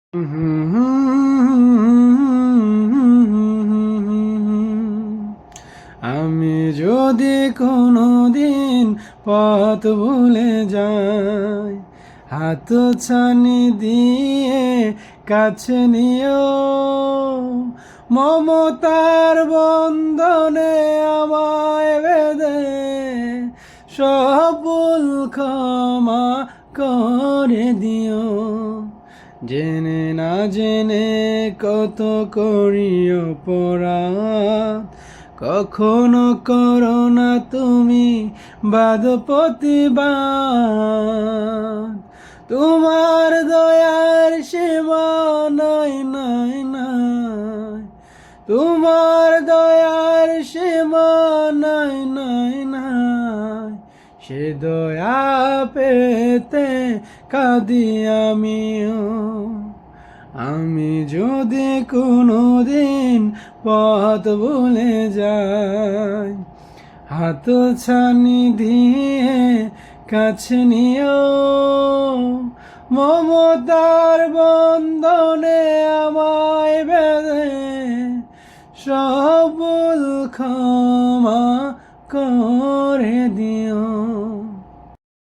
আমি যদি কোনো দিন পথ ভুলে যাই, হাত ছানি দিয়ে কাছে নিও, মমতার বন্ধনে আমায় বেঁধে সব ভুল ক্ষমা করে দিও। জেনে না জেনে কত করি অপরাধ, কখনো করো না তুমি বাদ প্রতিবাদ। তোমার দয়ার সীমা নাই নাই নাই, তোমার দয়ার সীমা নাই নাই নাই। সে দয়া পেতে কাঁদি আমিও। আমি যদি কোনো দিন পথ ভুলে যাই, হাত ছানি দিয়ে কাছে নিও, মমতার বন্ধনে আমায় বেঁধে সব ভুল ক্ষমা করে দিও।